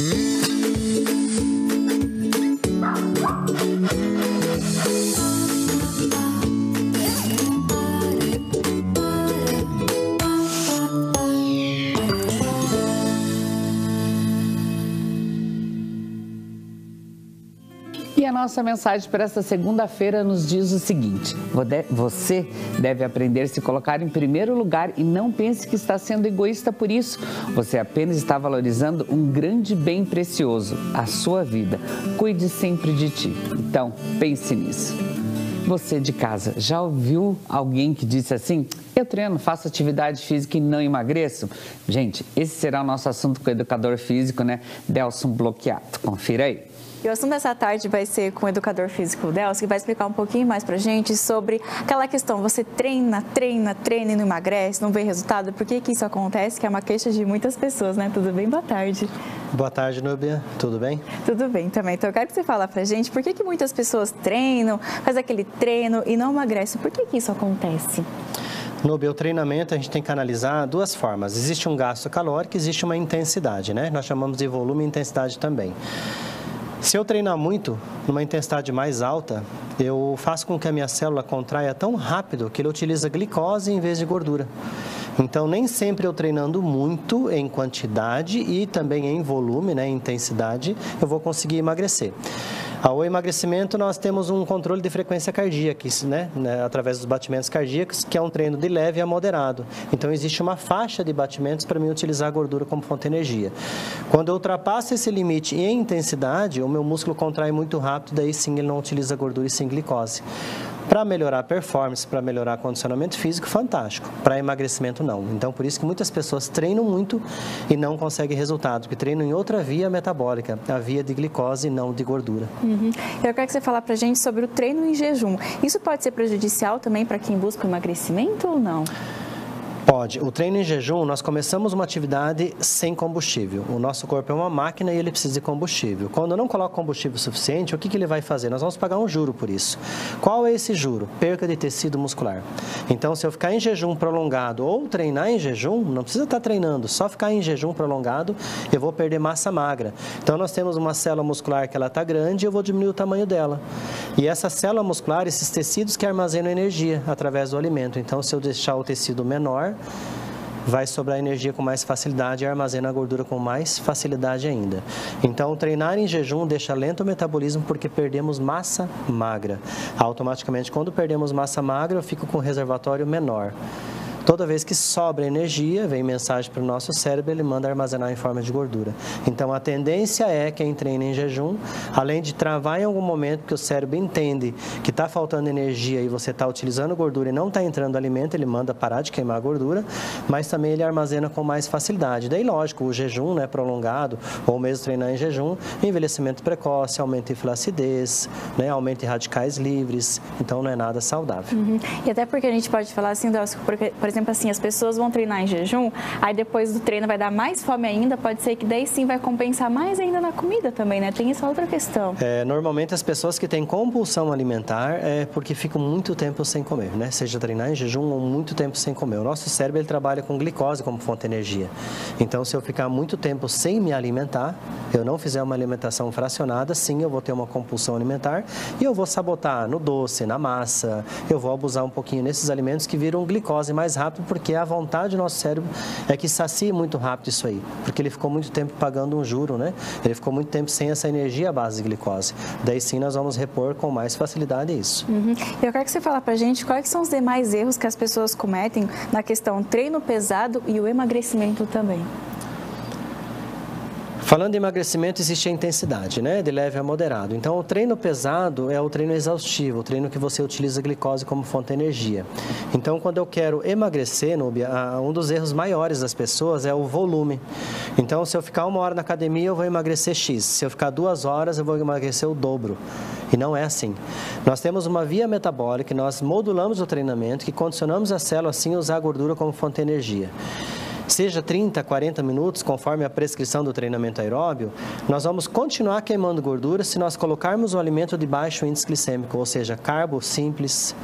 E a nossa mensagem para esta segunda-feira nos diz o seguinte: você deve aprender a se colocar em primeiro lugar e não pense que está sendo egoísta por isso. Você apenas está valorizando um grande bem precioso, a sua vida. Cuide sempre de ti. Então, pense nisso. Você de casa, já ouviu alguém que disse assim: eu treino, faço atividade física e não emagreço? Gente, esse será o nosso assunto com o educador físico, né? Delson Blochiato. Confira aí. E o assunto dessa tarde vai ser com o educador físico Delson, que vai explicar um pouquinho mais pra gente sobre aquela questão, você treina e não emagrece, não vê resultado, por que isso acontece, que é uma queixa de muitas pessoas, né? Tudo bem? Boa tarde. Boa tarde, Núbia. Tudo bem? Tudo bem também. Então eu quero que você fale pra gente por que muitas pessoas treinam, faz aquele treino e não emagrece, por que isso acontece? Núbia, o treinamento a gente tem que analisar duas formas. Existe um gasto calórico, existe uma intensidade, né? Nós chamamos de volume e intensidade também. Se eu treinar muito, numa intensidade mais alta, eu faço com que a minha célula contraia tão rápido que ele utiliza glicose em vez de gordura. Então, nem sempre eu treinando muito em quantidade e também em volume, né, em intensidade, eu vou conseguir emagrecer. Ao emagrecimento, nós temos um controle de frequência cardíaca, né, através dos batimentos cardíacos, que é um treino de leve a moderado. Então, existe uma faixa de batimentos para mim utilizar a gordura como fonte de energia. Quando eu ultrapasso esse limite em intensidade, o meu músculo contrai muito rápido, daí sim ele não utiliza gordura e sim glicose. Para melhorar a performance, para melhorar o condicionamento físico, fantástico. Para emagrecimento, não. Então, por isso que muitas pessoas treinam muito e não conseguem resultado, porque treinam em outra via metabólica, a via de glicose e não de gordura. Eu quero que você fale para a gente sobre o treino em jejum. Isso pode ser prejudicial também para quem busca emagrecimento ou não? Pode. O treino em jejum, nós começamos uma atividade sem combustível. O nosso corpo é uma máquina e ele precisa de combustível. Quando eu não coloco combustível suficiente, o que ele vai fazer? Nós vamos pagar um juro por isso. Qual é esse juro? Perca de tecido muscular. Então, se eu ficar em jejum prolongado ou treinar em jejum, não precisa estar treinando, só ficar em jejum prolongado, eu vou perder massa magra. Então, nós temos uma célula muscular que ela está grande e eu vou diminuir o tamanho dela. E essa célula muscular, esses tecidos que armazenam energia através do alimento. Então, se eu deixar o tecido menor, vai sobrar energia com mais facilidade e armazena a gordura com mais facilidade ainda. Então, treinar em jejum deixa lento o metabolismo porque perdemos massa magra. Automaticamente, quando perdemos massa magra, eu fico com um reservatório menor. Toda vez que sobra energia, vem mensagem para o nosso cérebro, ele manda armazenar em forma de gordura. Então, a tendência é quem treina em jejum, além de travar em algum momento, porque o cérebro entende que está faltando energia e você está utilizando gordura e não está entrando alimento, ele manda parar de queimar a gordura, mas também ele armazena com mais facilidade. Daí, lógico, o jejum, né, prolongado, ou mesmo treinar em jejum, envelhecimento precoce, aumento de flacidez, né, aumento de radicais livres, então não é nada saudável. E até porque a gente pode falar assim, por exemplo, assim, as pessoas vão treinar em jejum, aí depois do treino vai dar mais fome ainda, pode ser que daí sim vai compensar mais ainda na comida também, né? Tem essa outra questão. Normalmente as pessoas que têm compulsão alimentar é porque ficam muito tempo sem comer, né? Seja treinar em jejum ou muito tempo sem comer. O nosso cérebro ele trabalha com glicose como fonte de energia. Então, se eu ficar muito tempo sem me alimentar, eu não fizer uma alimentação fracionada, sim, eu vou ter uma compulsão alimentar e eu vou sabotar no doce, na massa, eu vou abusar um pouquinho nesses alimentos que viram glicose mais rápido, porque a vontade do nosso cérebro é que sacie muito rápido isso aí, porque ele ficou muito tempo pagando um juro, né? Ele ficou muito tempo sem essa energia à base de glicose. Daí sim nós vamos repor com mais facilidade isso. Eu quero que você fale pra gente quais são os demais erros que as pessoas cometem na questão treino pesado e o emagrecimento também. Falando em emagrecimento, existe a intensidade, né? De leve a moderado. Então, o treino pesado é o treino exaustivo, o treino que você utiliza a glicose como fonte de energia. Então, quando eu quero emagrecer, Núbia, um dos erros maiores das pessoas é o volume. Então, se eu ficar 1 hora na academia, eu vou emagrecer X. Se eu ficar 2 horas, eu vou emagrecer o dobro. E não é assim. Nós temos uma via metabólica, nós modulamos o treinamento, que condicionamos a célula assim a usar a gordura como fonte de energia. Seja 30, 40 minutos, conforme a prescrição do treinamento aeróbio, nós vamos continuar queimando gordura se nós colocarmos um alimento de baixo índice glicêmico, ou seja, carbo simples,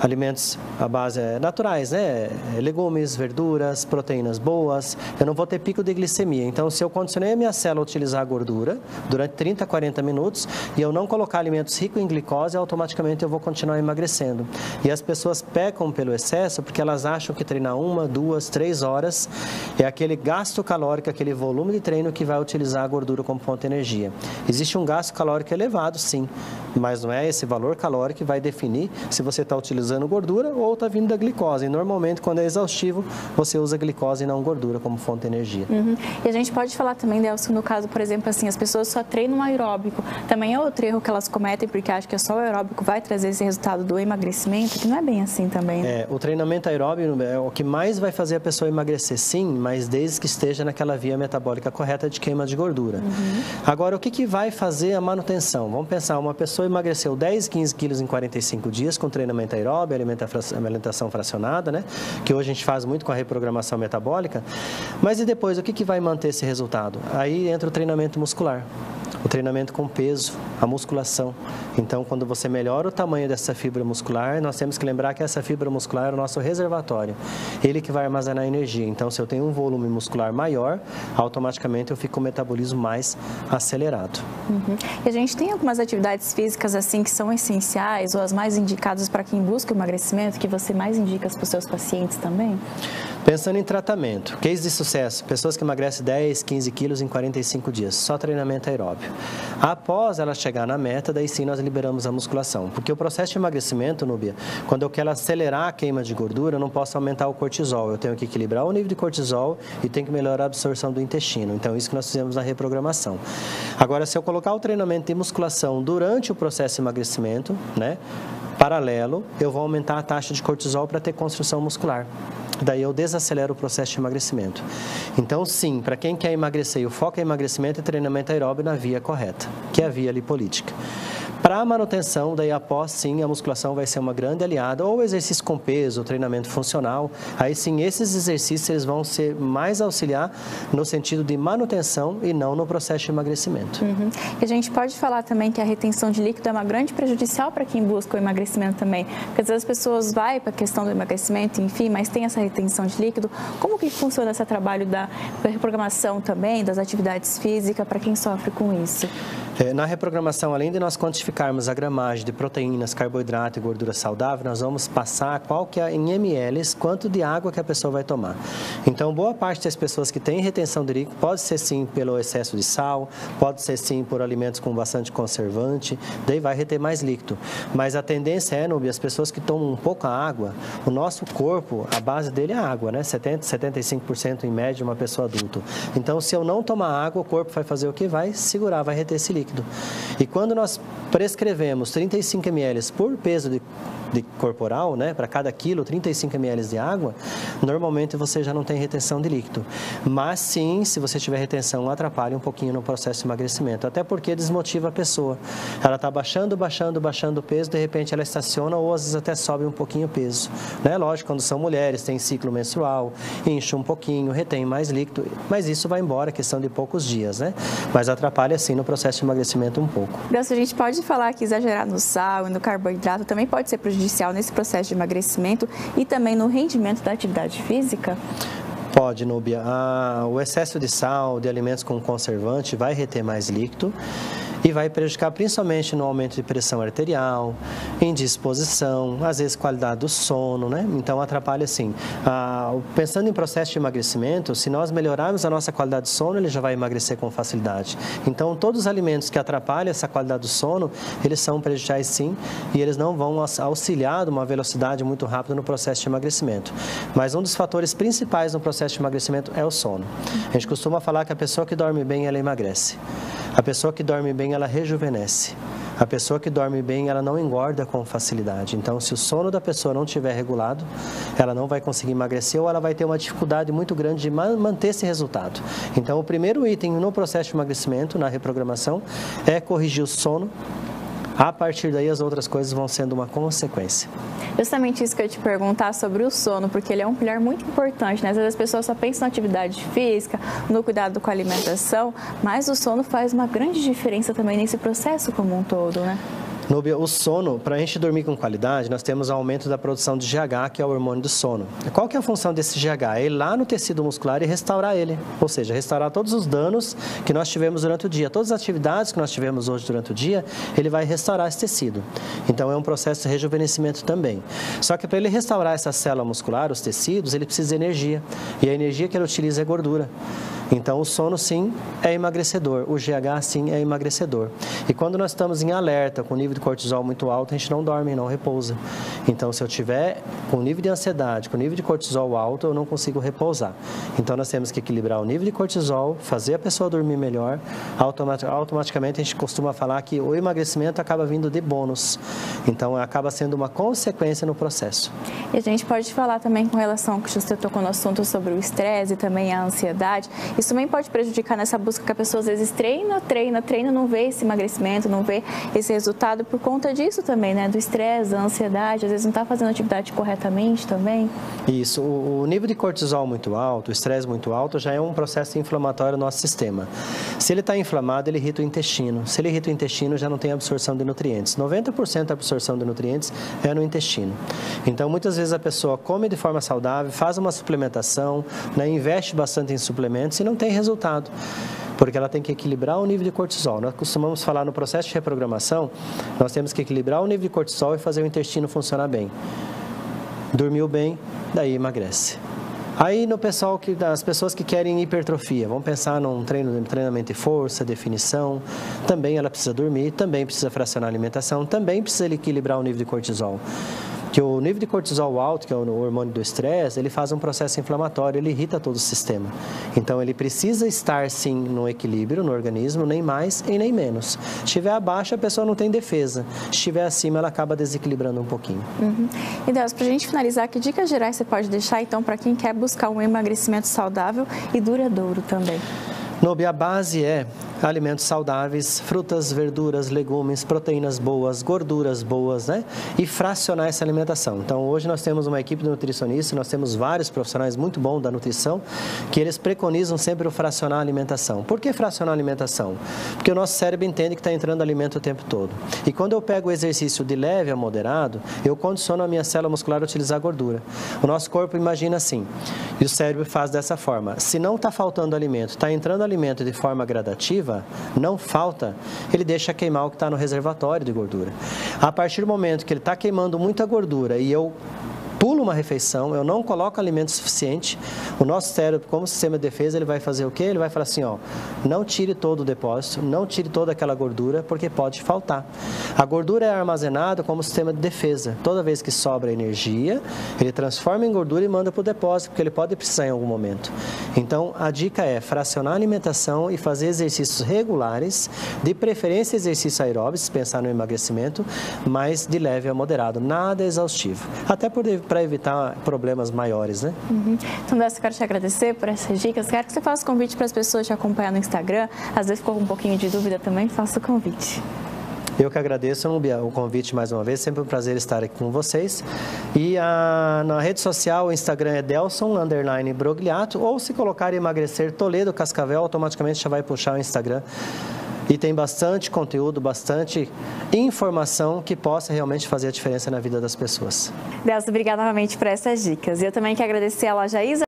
alimentos à base naturais, né? Legumes, verduras, proteínas boas, eu não vou ter pico de glicemia. Então, se eu condicionei a minha célula a utilizar a gordura durante 30 a 40 minutos e eu não colocar alimentos ricos em glicose, automaticamente eu vou continuar emagrecendo. E as pessoas pecam pelo excesso porque elas acham que treinar 1, 2, 3 horas é aquele gasto calórico, aquele volume de treino que vai utilizar a gordura como fonte de energia. Existe um gasto calórico elevado, sim, mas não é esse valor calórico que vai definir se você está utilizando gordura ou está vindo da glicose. E normalmente, quando é exaustivo, você usa glicose e não gordura como fonte de energia. E a gente pode falar também, Delcio, no caso, por exemplo, assim, as pessoas só treinam aeróbico. Também é outro erro que elas cometem, porque acham que só o aeróbico vai trazer esse resultado do emagrecimento, que não é bem assim também, né? O treinamento aeróbico é o que mais vai fazer a pessoa emagrecer, sim, mas desde que esteja naquela via metabólica correta de queima de gordura. Agora, o que vai fazer a manutenção? Vamos pensar, uma pessoa emagreceu 10, 15 quilos em 45 dias com treinamento aeróbico, alimentação fracionada, né? Que hoje a gente faz muito com a reprogramação metabólica. Mas e depois, o que vai manter esse resultado? Aí entra o treinamento muscular. O treinamento com peso, a musculação. Então, quando você melhora o tamanho dessa fibra muscular, nós temos que lembrar que essa fibra muscular é o nosso reservatório. Ele que vai armazenar energia. Então, se eu tenho um volume muscular maior, automaticamente eu fico com o metabolismo mais acelerado. E a gente tem algumas atividades físicas assim que são essenciais ou as mais indicadas para quem busca o emagrecimento, que você mais indica para os seus pacientes também? Pensando em tratamento, case de sucesso, pessoas que emagrecem 10, 15 quilos em 45 dias, só treinamento aeróbio. Após ela chegar na meta, daí sim nós liberamos a musculação. Porque o processo de emagrecimento, Núbia, quando eu quero acelerar a queima de gordura, eu não posso aumentar o cortisol. Eu tenho que equilibrar o nível de cortisol e tenho que melhorar a absorção do intestino. Então, isso que nós fizemos na reprogramação. Agora, se eu colocar o treinamento de musculação durante o processo de emagrecimento, né, paralelo, eu vou aumentar a taxa de cortisol para ter construção muscular. Daí eu desacelero o processo de emagrecimento. Então, sim, para quem quer emagrecer e o foco é emagrecimento e treinamento aeróbio na via correta, que é a via lipolítica. Para a manutenção, daí após sim, a musculação vai ser uma grande aliada, ou exercício com peso, treinamento funcional. Aí sim, esses exercícios eles vão ser mais auxiliar no sentido de manutenção e não no processo de emagrecimento. E a gente pode falar também que a retenção de líquido é uma grande prejudicial para quem busca o emagrecimento também. Porque às vezes as pessoas vão para a questão do emagrecimento, enfim, mas tem essa retenção de líquido. Como que funciona esse trabalho da reprogramação também, das atividades físicas, para quem sofre com isso? Na reprogramação, além de nós quantificarmos a gramagem de proteínas, carboidrato e gordura saudável, nós vamos passar qual que é em ml, quanto de água que a pessoa vai tomar. Então, boa parte das pessoas que têm retenção de líquido pode ser sim pelo excesso de sal, pode ser sim por alimentos com bastante conservante, daí vai reter mais líquido. Mas a tendência é, Núbia, as pessoas que tomam pouca água, o nosso corpo, a base dele é água, né? 75% em média uma pessoa adulta. Então, se eu não tomar água, o corpo vai fazer o que? Vai segurar, vai reter esse líquido. E quando nós prescrevemos 35 ml por peso de corporal, né, para cada quilo, 35 ml de água, normalmente você já não tem retenção de líquido. Mas sim, se você tiver retenção, atrapalha um pouquinho no processo de emagrecimento, até porque desmotiva a pessoa. Ela está baixando o peso, de repente ela estaciona ou às vezes até sobe um pouquinho o peso. Né? Lógico, quando são mulheres, tem ciclo menstrual, incha um pouquinho, retém mais líquido, mas isso vai embora, questão de poucos dias, né? Mas atrapalha sim no processo de emagrecimento um pouco. Delcio, a gente pode falar que exagerar no sal e no carboidrato também pode ser prejudicial nesse processo de emagrecimento e também no rendimento da atividade física? Pode, Núbia. O excesso de sal, de alimentos com conservante, vai reter mais líquido e vai prejudicar principalmente no aumento de pressão arterial, indisposição, às vezes qualidade do sono, né? Então atrapalha assim. Pensando em processo de emagrecimento, se nós melhorarmos a nossa qualidade de sono, ele já vai emagrecer com facilidade. Então todos os alimentos que atrapalham essa qualidade do sono, eles são prejudiciais sim e eles não vão auxiliar de uma velocidade muito rápida no processo de emagrecimento. Mas um dos fatores principais no processo de emagrecimento é o sono. A gente costuma falar que a pessoa que dorme bem, ela emagrece. A pessoa que dorme bem, ela rejuvenesce. A pessoa que dorme bem, ela não engorda com facilidade. Então, se o sono da pessoa não estiver regulado, ela não vai conseguir emagrecer ou ela vai ter uma dificuldade muito grande de manter esse resultado. Então, o primeiro item no processo de emagrecimento, na reprogramação, é corrigir o sono. A partir daí, as outras coisas vão sendo uma consequência. Justamente isso que eu ia te perguntar sobre o sono, porque ele é um pilar muito importante, né? Às vezes as pessoas só pensam na atividade física, no cuidado com a alimentação, mas o sono faz uma grande diferença também nesse processo como um todo, né? Núbia, o sono, para a gente dormir com qualidade, nós temos aumento da produção de GH, que é o hormônio do sono. Qual que é a função desse GH? É ir lá no tecido muscular e restaurar ele. Ou seja, restaurar todos os danos que nós tivemos durante o dia. Todas as atividades que nós tivemos hoje durante o dia, ele vai restaurar esse tecido. Então, é um processo de rejuvenescimento também. Só que para ele restaurar essa célula muscular, os tecidos, ele precisa de energia. E a energia que ele utiliza é gordura. Então, o sono, sim, é emagrecedor. O GH, sim, é emagrecedor. E quando nós estamos em alerta, com o nível de cortisol muito alto, a gente não dorme, não repousa. Então, se eu tiver com nível de ansiedade, com nível de cortisol alto, eu não consigo repousar. Então, nós temos que equilibrar o nível de cortisol, fazer a pessoa dormir melhor. Automaticamente, a gente costuma falar que o emagrecimento acaba vindo de bônus. Então, acaba sendo uma consequência no processo. E a gente pode falar também com relação ao que você tocou no assunto sobre o estresse e também a ansiedade. Isso também pode prejudicar nessa busca que a pessoa às vezes treina, não vê esse emagrecimento, não vê esse resultado por conta disso também, né? Do estresse, da ansiedade, às vezes não está fazendo a atividade corretamente também. Isso, o nível de cortisol muito alto, o estresse muito alto, já é um processo inflamatório no nosso sistema. Se ele está inflamado, ele irrita o intestino. Se ele irrita o intestino, já não tem absorção de nutrientes. 90% da absorção de nutrientes é no intestino. Então, muitas vezes a pessoa come de forma saudável, faz uma suplementação, né, investe bastante em suplementos e não tem resultado, porque ela tem que equilibrar o nível de cortisol. Nós costumamos falar no processo de reprogramação, nós temos que equilibrar o nível de cortisol e fazer o intestino funcionar bem. Dormiu bem, daí emagrece. Aí no pessoal as pessoas que querem hipertrofia, vamos pensar num treinamento de força, definição, também ela precisa dormir, também precisa fracionar a alimentação, também precisa equilibrar o nível de cortisol. Que o nível de cortisol alto, que é o hormônio do estresse, ele faz um processo inflamatório, ele irrita todo o sistema. Então, ele precisa estar, sim, no equilíbrio no organismo, nem mais e nem menos. Se estiver abaixo, a pessoa não tem defesa. Se estiver acima, ela acaba desequilibrando um pouquinho. E Deus, para a gente finalizar, que dicas gerais você pode deixar, então, para quem quer buscar um emagrecimento saudável e duradouro também? Núbia, a base é alimentos saudáveis, frutas, verduras, legumes, proteínas boas, gorduras boas, né? E fracionar essa alimentação. Então, hoje nós temos uma equipe de nutricionistas, nós temos vários profissionais muito bons da nutrição, que eles preconizam sempre o fracionar a alimentação. Por que fracionar a alimentação? Porque o nosso cérebro entende que está entrando alimento o tempo todo. E quando eu pego o exercício de leve a moderado, eu condiciono a minha célula muscular a utilizar gordura. O nosso corpo imagina assim, e o cérebro faz dessa forma. Se não está faltando alimento, está entrando alimento de forma gradativa, não falta, ele deixa queimar o que está no reservatório de gordura. A partir do momento que ele está queimando muita gordura e eu pulo uma refeição, eu não coloco alimento suficiente, o nosso cérebro, como sistema de defesa, ele vai fazer o quê? Ele vai falar assim, ó, não tire todo o depósito, não tire toda aquela gordura, porque pode faltar. A gordura é armazenada como sistema de defesa. Toda vez que sobra energia, ele transforma em gordura e manda para o depósito, porque ele pode precisar em algum momento. Então, a dica é fracionar a alimentação e fazer exercícios regulares, de preferência exercícios aeróbicos, se pensar no emagrecimento, mas de leve a moderado, nada exaustivo. Até para evitar problemas maiores, né? Então, Décio, eu quero te agradecer por essas dicas. Quero que você faça o convite para as pessoas te acompanhar no Instagram. Às vezes ficou com um pouquinho de dúvida também, faça o convite. Eu que agradeço o convite mais uma vez, sempre um prazer estar aqui com vocês. E na rede social, o Instagram é Delson_Brogliato, ou se colocar emagrecer Toledo Cascavel, automaticamente já vai puxar o Instagram. E tem bastante conteúdo, bastante informação que possa realmente fazer a diferença na vida das pessoas. Delson, obrigada novamente por essas dicas. E eu também quero agradecer a Loja Isa.